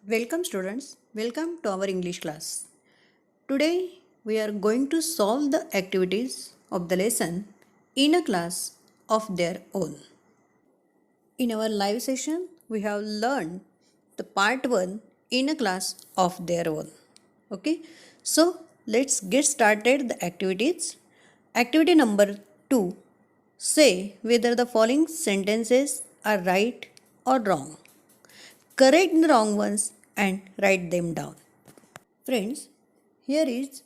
Welcome students, welcome to our English class. Today we are going to solve the activities of the lesson in a class of their own. In our live session, we have learned the part 1 in a class of their own. Okay, so let's get started the activities. Activity number 2, say whether the following sentences are right or wrong. Correct the wrong ones and write them down. Friends, here is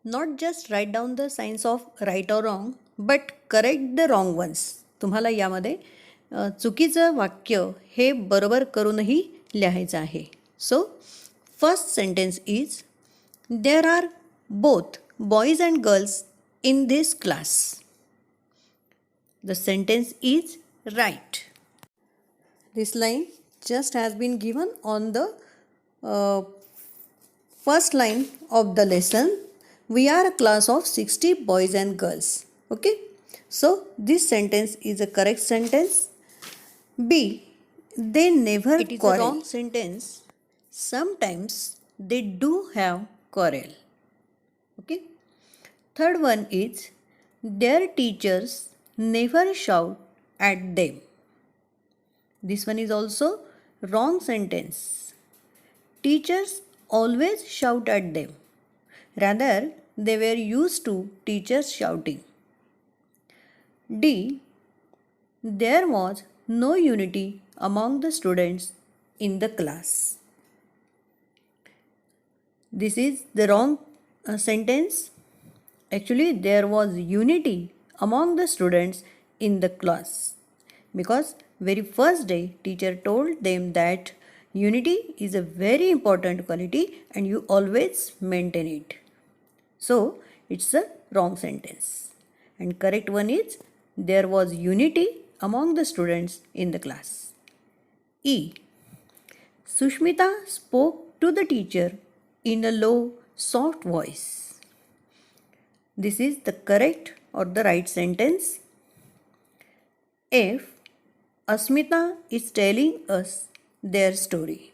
not just write down the signs of right or wrong, but correct the wrong ones. तुम्हाला यामध्ये चुकीचं वाक्य हे बरोबर करूनही लिहायचं आहे. So first sentence is there are both boys and girls in this class. The sentence is right. This line just has been given on the uh, first line of the lesson. We are a class of 60 boys and girls. Okay, so this sentence is a correct sentence. B, they never quarrel. It is a wrong sentence. Sometimes they do have quarrel. Okay, third one is their teachers never shout at them. This one is also wrong sentence. Teachers always shout at them. Rather, they were used to teachers shouting. D, there was no unity among the students in the class. This is the wrong sentence. Actually, there was unity among the students in the class, because very first day teacher told them that unity is a very important quality and you always maintain it. So it's a wrong sentence, and correct one is there was unity among the students in the class. E, Sushmita spoke to the teacher in a low soft voice. This is the correct or the right sentence. F, Asmita is telling us their story.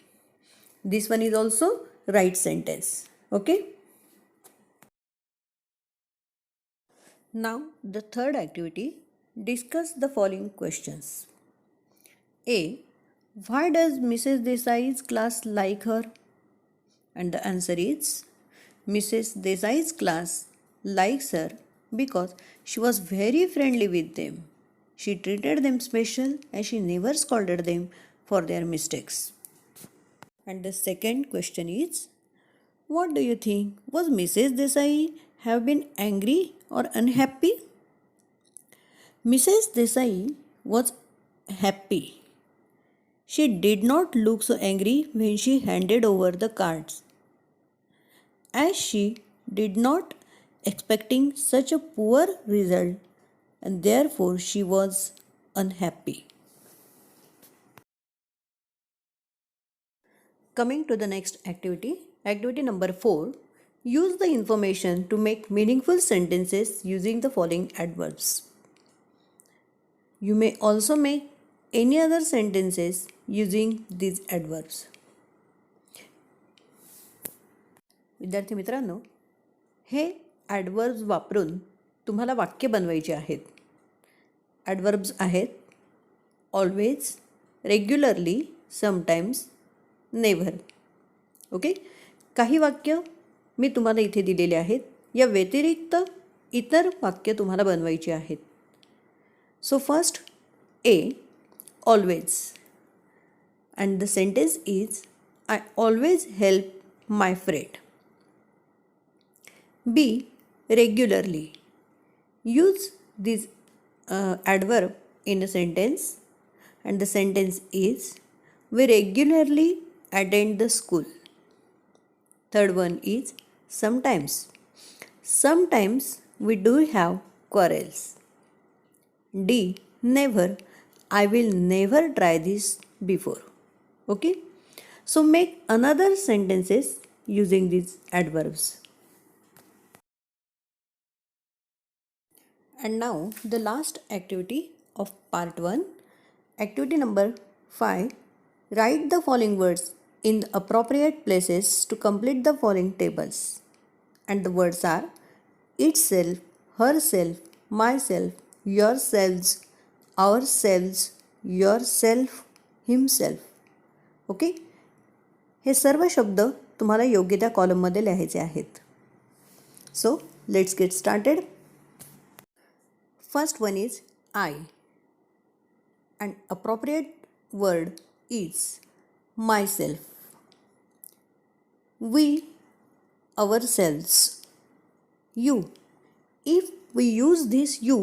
This one is also right sentence. Okay. Now the third activity, discuss the following questions. A, why does Mrs. Desai's class like her? And the answer is Mrs. Desai's class likes her because she was very friendly with them. She treated them special and she never scolded them for their mistakes. And the second question is, what do you think? Was Mrs. Desai have been angry or unhappy? Mrs. Desai was happy. She did not look so angry when she handed over the cards, as she did not expecting such a poor result, and therefore she was unhappy. Coming to the next activity, activity number 4, use the information to make meaningful sentences using the following adverbs. You may also make any other sentences using these adverbs. विद्यार्थी मित्रांनो, हे ॲडवर्ब्स वापरून तुम्हाला वाक्य बनवायचे आहेत. ॲडवर्ब्स आहेत always, regularly, sometimes, never. Okay, काही वाक्य मी तुम्हाला इथे दिलेले आहेत. या व्यतिरिक्त इतर वाक्य तुम्हाला बनवायची आहेत. So first, A, always, and the sentence is I always help my friend. B, regularly. Use this adverb in a sentence, and the sentence is we regularly attend the school. Third one is sometimes. Sometimes we do have quarrels. D, never. I will never try this before. Okay, so make another sentences using these adverbs. And now the last activity of part 1, activity number 5, write the following words in the appropriate places to complete the following tables. And the words are itself, herself, myself, yourselves, ourselves, yourself, himself. Okay, हे सर्व शब्द तुम्हाला योग्य त्या कॉलममध्ये लिहायचे आहेत. So let's get started. First one is I. An appropriate word is myself. We, ourselves. You. If we use this you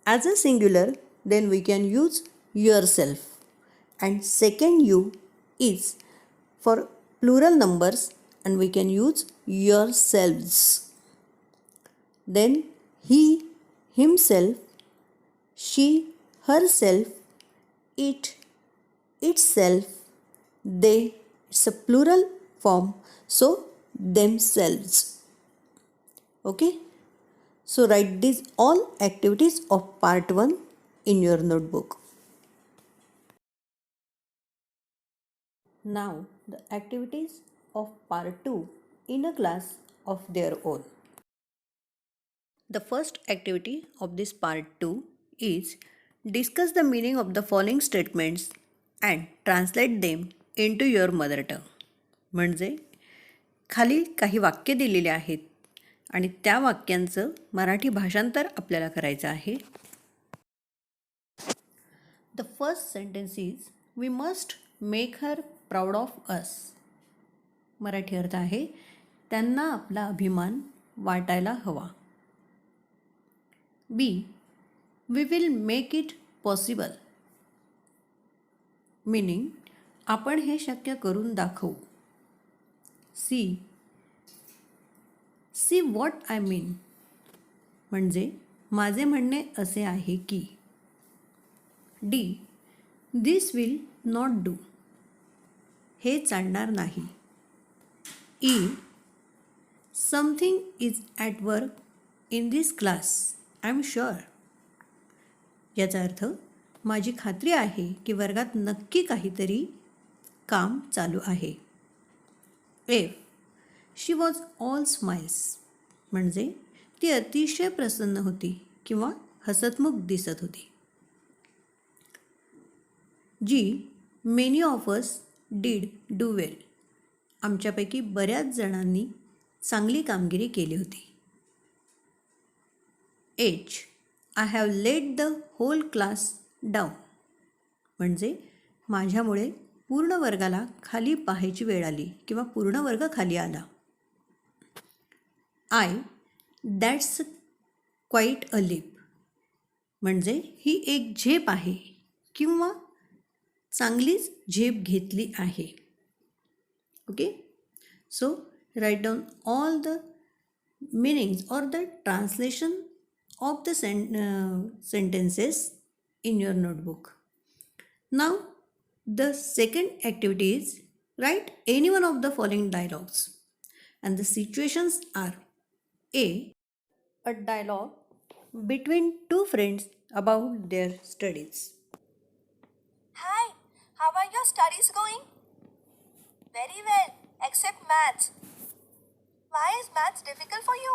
as a singular, then we can use yourself. And second you is for plural numbers and we can use yourselves. Then he, himself, she, herself, it, itself, they, it's a plural form, so themselves. Okay, so write these all activities of part 1 in your notebook. Now the activities of part 2 in a class of their own. The first activity of this part 2 is discuss the meaning of the following statements and translate them into your mother tongue. म्हणजे खाली काही वाक्य दिलेले आहेत आणि त्या वाक्यांचं मराठी भाषांतर आपल्याला करायचं आहे. The first sentence is we must make her proud of us. Marathi अर्थ आहे त्यांना आपला अभिमान वाटायला हवा. B, we will make it possible. Meaning, आपण हे शक्य करून दाखवू. See what I mean. म्हणजे माझे म्हणणे असे आहे की. D, this will not do. हे चालणार नाही. E, something is at work in this class. I'm sure. याचा अर्थ माझी खात्री आहे की वर्गात नक्की काहीतरी काम चालू आहे. F, she was all smiles. म्हणजे ती अतिशय प्रसन्न होती किंवा हसतमुख दिसत होती. G, many of us did do well. आमच्यापैकी बऱ्याच जणांनी चांगली कामगिरी केली होती. H, I have let the whole class down. म्हणजे माझ्यामुळे पूर्ण वर्गाला खाली पाहायची वेळ आली किंवा पूर्ण वर्ग खाली आला. आय, दॅट्स क्वाईट अ लिप. म्हणजे ही एक झेप आहे किंवा चांगलीच झेप घेतली आहे. Okay, so write down all the meanings or the translation of the sentences in your notebook. Now the second activity is write any one of the following dialogues and the situations are: a dialogue between two friends about their studies. Hi, how are your studies going? Very well, except maths. Why is maths difficult for you?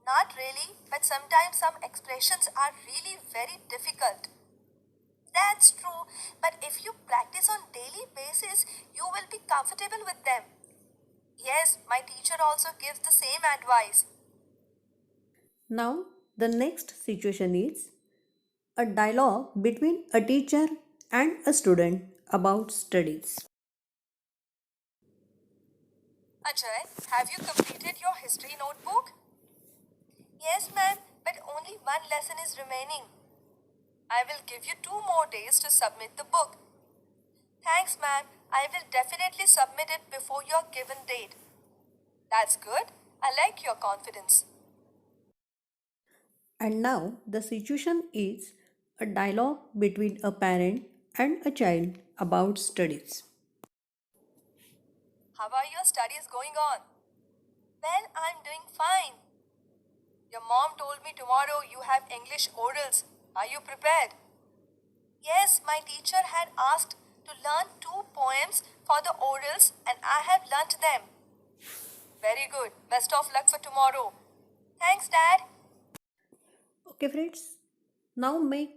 Not really, but sometimes some expressions are really very difficult. That's true, but if you practice on daily basis, you will be comfortable with them. Yes, my teacher also gives the same advice. Now the next situation is a dialogue between a teacher and a student about studies. Ajay, have you completed your history notebook? Yes, ma'am, but only one lesson is remaining. I will give you 2 more days to submit the book. Thanks, ma'am. I will definitely submit it before your given date. That's good. I like your confidence. And now the situation is a dialogue between a parent and a child about studies. How are your studies going on? Well, I'm doing fine. Your mom told me tomorrow you have English orals. Are you prepared? Yes, my teacher had asked to learn 2 poems for the orals and I have learnt them. Very good. Best of luck for tomorrow. Thanks, Dad. Okay, friends. Now make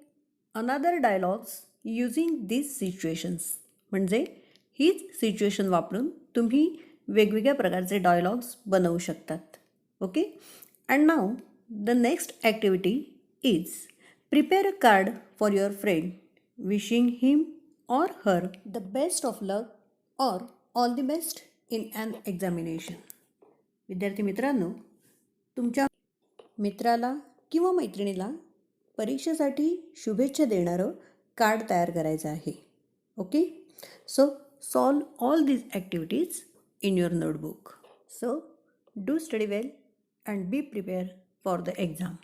another dialogues using these situations. म्हणजे हीच situation वापरून तुम्ही वेगवेगळ्या प्रकारचे dialogues बनवू शकतात. Okay. And now the next activity is prepare a card for your friend wishing him or her the best of luck or all the best in an examination. विद्यार्थी मित्रांनो, तुमच्या मित्राला किंवा मैत्रिणीला परीक्षेसाठी शुभेच्छा देणारं कार्ड तयार करायचं आहे. Okay. So solve all these activities in your notebook. So do study well and be prepare for the exam.